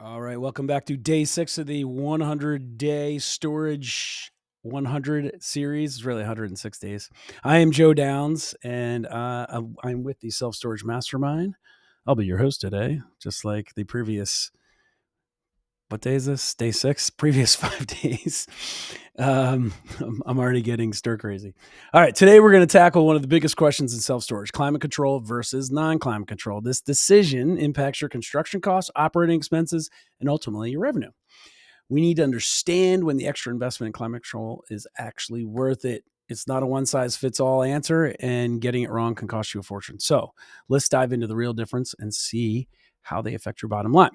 All right, welcome back to day 6 of the 100-day storage 100 series. It's really 106 days. I am Joe Downs, and I'm with the Self-Storage Mastermind. I'll be your host today, just like the previous, what day is this? Day 6? Previous 5 days. I'm already getting stir crazy. All right, today we're going to tackle one of the biggest questions in self-storage: climate control versus non-climate control. This decision impacts your construction costs, operating expenses, and ultimately your revenue. We need to understand when the extra investment in climate control is actually worth it. It's not a one-size-fits-all answer, and getting it wrong can cost you a fortune. So let's dive into the real difference and see how they affect your bottom line.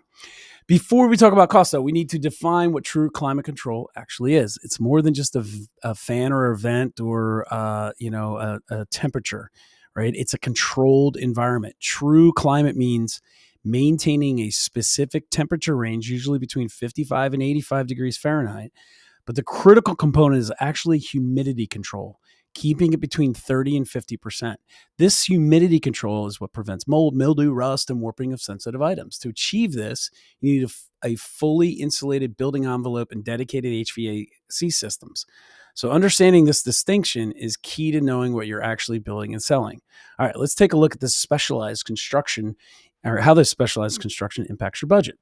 Before we talk about cost, though, we need to define what true climate control actually is. It's more than just a fan or a vent or a temperature, right? It's a controlled environment. True climate means maintaining a specific temperature range, usually between 55 and 85 degrees Fahrenheit. But the critical component is actually humidity control, keeping it between 30 and 50%. This humidity control is what prevents mold, mildew, rust, and warping of sensitive items. To achieve this, you need a fully insulated building envelope and dedicated HVAC systems. So understanding this distinction is key to knowing what you're actually building and selling. All right, let's take a look at this specialized construction, or how this specialized construction impacts your budget.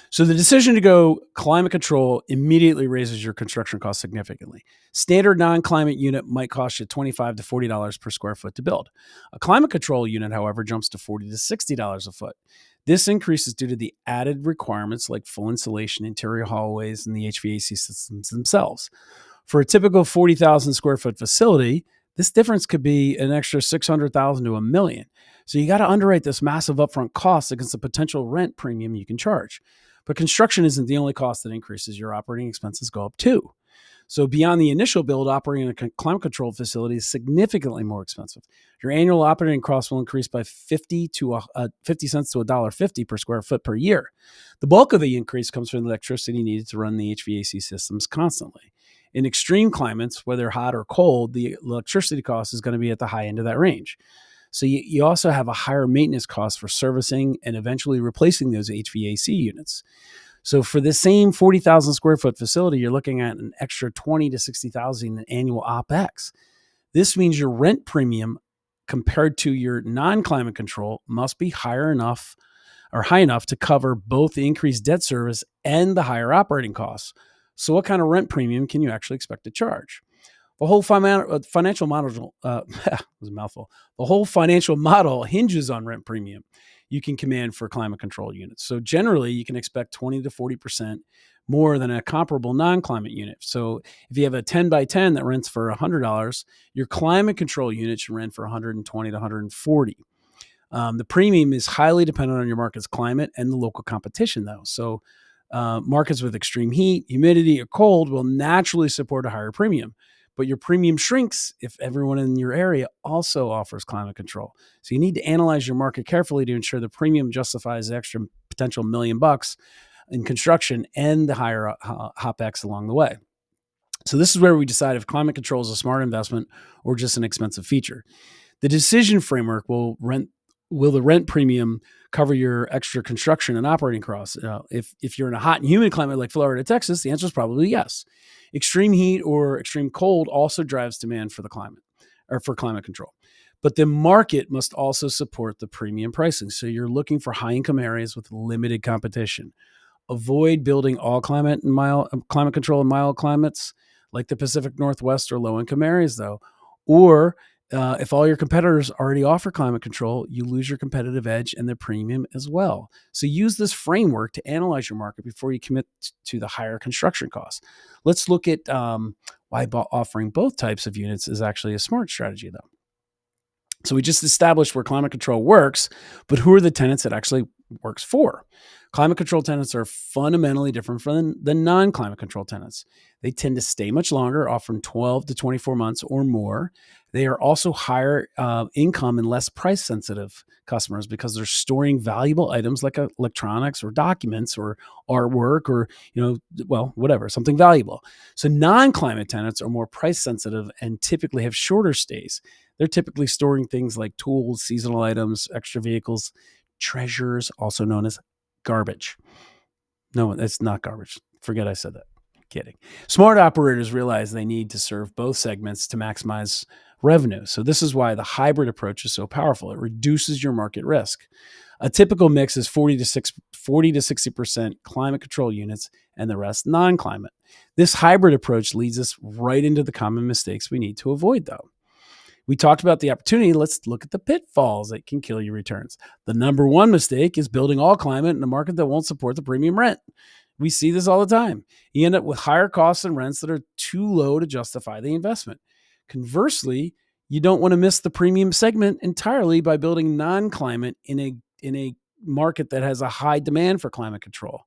So the decision to go climate control immediately raises your construction cost significantly. Standard non-climate unit might cost you $25 to $40 per square foot to build. A climate control unit, however, jumps to $40 to $60 a foot. This increase is due to the added requirements like full insulation, interior hallways, and the HVAC systems themselves. For a typical 40,000 square foot facility, this difference could be an extra 600,000 to $1 million. So you got to underwrite this massive upfront cost against the potential rent premium you can charge. But construction isn't the only cost that increases. Your operating expenses go up too. So beyond the initial build, operating a climate control facility is significantly more expensive. Your annual operating costs will increase by 50 cents to $1.50 per square foot per year. The bulk of the increase comes from the electricity needed to run the HVAC systems constantly. In extreme climates, whether hot or cold, the electricity cost is going to be at the high end of that range. So you also have a higher maintenance cost for servicing and eventually replacing those HVAC units. So for the same 40,000 square foot facility, you're looking at an extra 20 to 60,000 in annual OpEx. This means your rent premium compared to your non-climate control must be high enough to cover both the increased debt service and the higher operating costs. So what kind of rent premium can you actually expect to charge? The whole financial model was a mouthful. The whole financial model hinges on rent premium you can command for climate control units. So generally, you can expect 20 to 40% more than a comparable non-climate unit. So if you have a 10 by 10 that rents for $100, your climate control unit should rent for 120 to 140. The premium is highly dependent on your market's climate and the local competition, though. So markets with extreme heat, humidity, or cold will naturally support a higher premium. But your premium shrinks if everyone in your area also offers climate control. So you need to analyze your market carefully to ensure the premium justifies the extra potential $1 million in construction and the higher OpEx along the way. So this is where we decide if climate control is a smart investment or just an expensive feature. The decision framework will the rent premium cover your extra construction and operating costs? If you're in a hot and humid climate like Florida, Texas, the answer is probably yes. Extreme heat or extreme cold also drives demand for climate control. But the market must also support the premium pricing. So you're looking for high income areas with limited competition. Avoid building all climate control in mild climates like the Pacific Northwest or low income areas, though. Or if all your competitors already offer climate control, you lose your competitive edge and the premium as well. So use this framework to analyze your market before you commit to the higher construction costs. Let's look at why offering both types of units is actually a smart strategy, though. So we just established where climate control works, but who are the tenants it actually works for? Climate control tenants are fundamentally different from the non-climate control tenants. They tend to stay much longer, often 12 to 24 months or more. They are also higher income and less price sensitive customers because they're storing valuable items like electronics or documents or artwork or, whatever, something valuable. So non-climate tenants are more price sensitive and typically have shorter stays. They're typically storing things like tools, seasonal items, extra vehicles, treasures, also known as Garbage. No, it's not garbage. Forget I said that. Kidding. Smart operators realize they need to serve both segments to maximize revenue. So this is why the hybrid approach is so powerful. It reduces your market risk. A typical mix is 40 to 60% climate control units and the rest non-climate. This hybrid approach leads us right into the common mistakes we need to avoid, though. We talked about the opportunity. Let's look at the pitfalls that can kill your returns. The number one mistake is building all climate in a market that won't support the premium rent. We see this all the time. You end up with higher costs and rents that are too low to justify the investment. Conversely, you don't want to miss the premium segment entirely by building non-climate in a market that has a high demand for climate control.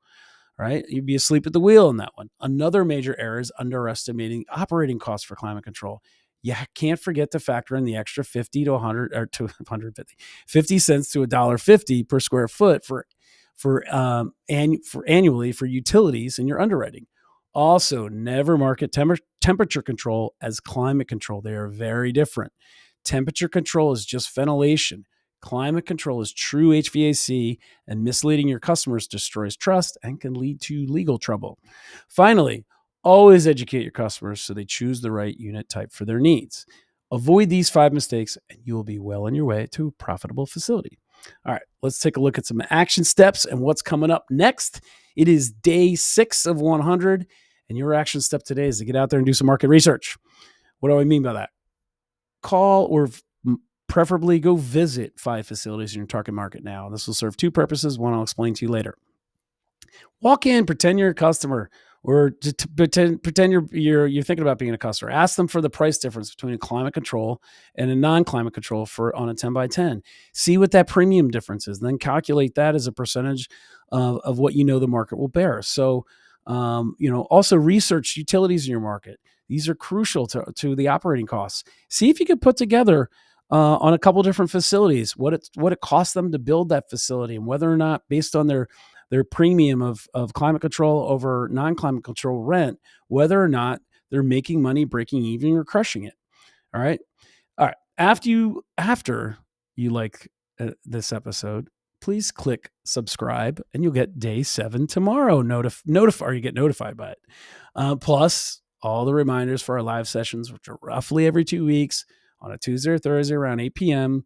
Right? You'd be asleep at the wheel in that one. Another major error is underestimating operating costs for climate control. You can't forget to factor in the extra 50 to 100 or to 150, 50 cents to $1.50 per square foot for annually for utilities in your underwriting. Also, never market temperature control as climate control. They are very different. Temperature control is just ventilation. Climate control is true HVAC, and misleading your customers destroys trust and can lead to legal trouble. Finally, always educate your customers so they choose the right unit type for their needs. Avoid these 5 mistakes, and you will be well on your way to a profitable facility. All right, let's take a look at some action steps and what's coming up next. It is day 6 of 100, and your action step today is to get out there and do some market research. What do I mean by that? Call or preferably go visit 5 facilities in your target market now. This will serve 2 purposes. One I'll explain to you later. Walk in, pretend you're a customer, or pretend you're thinking about being a customer. Ask them for the price difference between a climate control and a non-climate control on a 10 by 10. See what that premium difference is, and then calculate that as a percentage of what you know the market will bear. So, also research utilities in your market. These are crucial to the operating costs. See if you could put together on a couple different facilities what it costs them to build that facility, and whether or not, based on their premium of climate control over non-climate control rent, whether or not they're making money, breaking even, or crushing it. All right. After you like this episode, please click subscribe, and you'll get day 7 tomorrow. Or you get notified by it. Plus all the reminders for our live sessions, which are roughly every 2 weeks on a Tuesday or Thursday around 8 p.m.,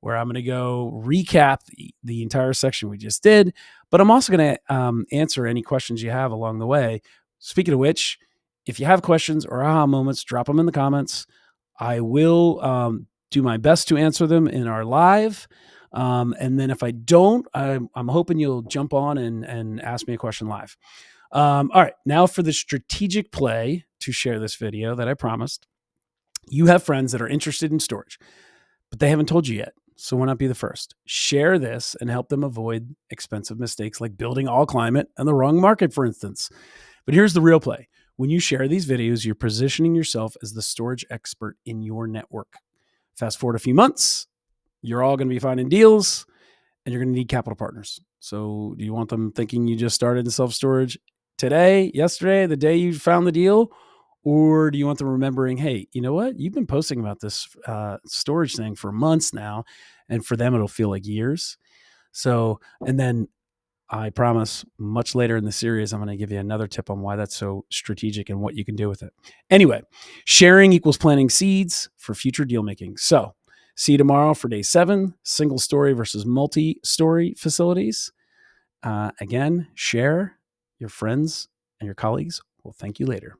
where I'm going to go recap the entire section we just did. But I'm also going to answer any questions you have along the way. Speaking of which, if you have questions or aha moments, drop them in the comments. I will do my best to answer them in our live. And then if I don't, I'm hoping you'll jump on and ask me a question live. All right, now for the strategic play to share this video that I promised. You have friends that are interested in storage, but they haven't told you yet. So why not be the first? Share this and help them avoid expensive mistakes like building all climate and the wrong market, for instance. But here's the real play. When you share these videos, you're positioning yourself as the storage expert in your network. Fast forward a few months, you're all going to be finding deals, and you're going to need capital partners. So do you want them thinking you just started in self-storage today, yesterday, the day you found the deal? Or do you want them remembering, hey, you know what? You've been posting about this storage thing for months now, and for them, it'll feel like years. So, and then I promise much later in the series, I'm going to give you another tip on why that's so strategic and what you can do with it. Anyway, sharing equals planting seeds for future deal making. So see you tomorrow for day 7, single story versus multi-story facilities. Again, share. Your friends and your colleagues will thank you later.